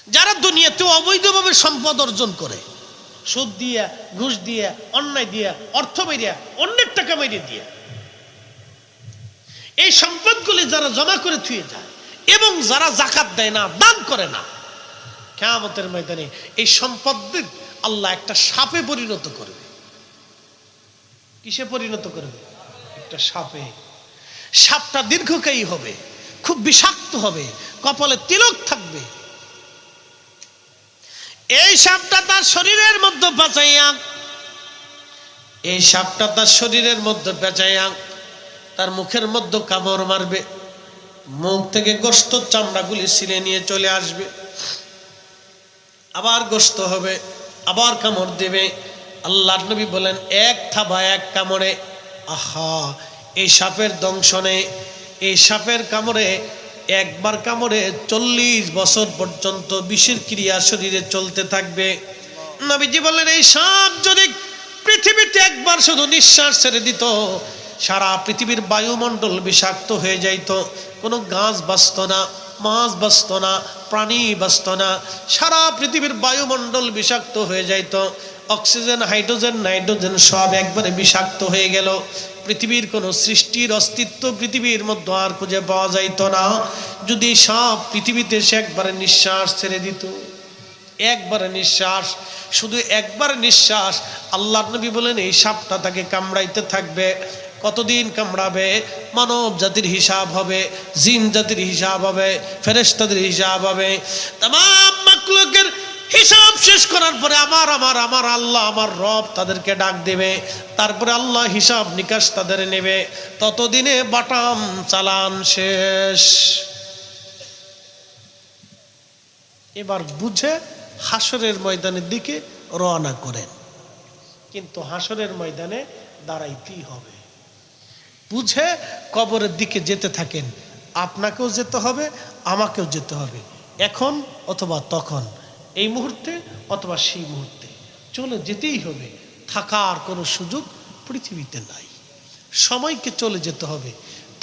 যারা দুনিয়াতে অবৈধভাবে সম্পদ অর্জন করে, সুদ দিয়া, ঘুষ দিয়া, অন্যায় দিয়া, অর্থ মেরিয়া, অন্যের টাকা মেরিয়ে দিয়া, এই সম্পদগুলি যারা জমা করে থুয়ে যায় এবং যারা যাকাত দেয় না, দান করে না, কিয়ামতের ময়দানে এই সম্পদদের আল্লাহ একটা সাপে পরিণত করবে। কিসে পরিণত করবে? একটা সাপে। সাপটা দীর্ঘকায়ী হবে, খুব বিষাক্ত হবে, কপালে তিলক থাকবে। এই সাপটা তার শরীরের মধ্যে বাঁচাইয়া, এই সাপটা তার শরীরের মধ্যে বাঁচাইয়া তার মুখের মধ্যে কামড় মারবে, মুখ থেকে গোশত চামড়াগুলি ছিঁড়ে নিয়ে চলে আসবে, আবার গোশত হবে, আবার কামড় দেবে। আল্লাহর নবী বলেন, এক থাবা এক কামড়ে, আহা, এই সাপের দংশনে, এই সাপের কামড়ে, একবার কামড়ে 40 বছর পর্যন্ত বিষের ক্রিয়া শরীরে চলতে থাকবে। নবীজি বলেন, এই সাপ যদি পৃথিবীতে একবার শুধু নিঃশ্বাস ছেড়ে দিত, সারা পৃথিবীর বায়ুমণ্ডল বিষাক্ত হয়ে যাইত, কোনো গাছ বাঁচত না, মাছ বাঁচত না, প্রাণী বাঁচত না, সারা পৃথিবীর বায়ুমণ্ডল বিষাক্ত হয়ে যাইত, অক্সিজেন, হাইড্রোজেন, নাইট্রোজেন সব একবারে বিষাক্ত হয়ে গেল, পৃথিবীর কোনো সৃষ্টির অস্তিত্ব পৃথিবীর মধ্যে আর খুঁজে পাওয়া যাইত না। যদি সাপ পৃথিবীতে সে একবারে নিঃশ্বাস ছেড়ে দিত, একবারে নিঃশ্বাস, শুধু একবার নিঃশ্বাস, আল্লাহর নবী বলেন এই সাপটা তাকে কামড়াইতে থাকবে। কতদিন কামড়াবে? মানব জাতির হিসাব হবে, জিন জাতির হিসাব হবে, ফেরেশতাদের হিসাব হবে, তামাম মাখলুকের হিসাব শেষ করার পরে আমার আল্লাহ, আমার রব তাদেরকে ডাক দেবে, তারপরে আল্লাহ হিসাব নিকাশ তাদের নেবে। ততদিনে বাটাম চালান শেষ। এবার বুঝে হাসরের ময়দানের দিকে রওনা করেন, কিন্তু হাসরের ময়দানে দাঁড়াইতেই হবে। বুঝে কবরের দিকে যেতে থাকেন, আপনাকেও যেতে হবে, আমাকেও যেতে হবে, এখন অথবা তখন, এই মুহূর্তে অথবা সেই মুহূর্তে চলে যেতেই হবে। থাকার কোনো সুযোগ পৃথিবীতে নাই, সময়কে চলে যেতে হবে,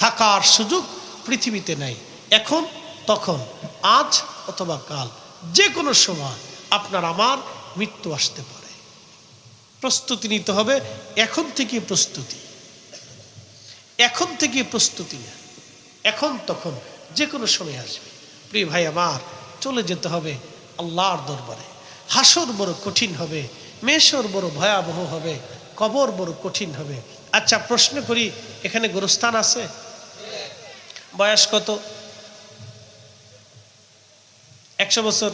থাকার সুযোগ পৃথিবীতে নাই। এখন তখন, আজ অথবা কাল, যে কোনো সময় আপনার আমার মৃত্যু আসতে পারে। প্রস্তুতি নিতে হবে, এখন থেকে প্রস্তুতি, এখন থেকে প্রস্তুতি নেন, এখন তখন যে কোনো সময় আসবে। প্রিয় ভাই আমার, চলে যেতে হবে আল্লাহর দরবারে। হাসর বড় কঠিন হবে, মেশর বড় ভয়াবহ হবে, কবর বড় কঠিন হবে। আচ্ছা, প্রশ্ন করি, এখানে গোরস্থান আছে? বয়স কত? 100 বছর,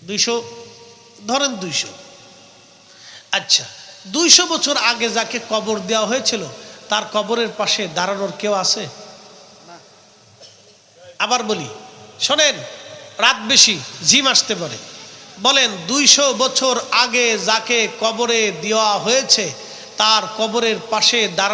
200, ধরেন 200। আচ্ছা, 200 বছর আগে যাকে কবর দেওয়া হয়েছিল তার কবরের পাশে দাঁড়ানোর কেউ আছে? আবার বলি, শোনেন, রাত বেশি, জিম আসতে পারে। বলেন, 200 বছর আগে যাকে কবরে দেওয়া হয়েছে তার কবরের পাশে দাঁড়ানো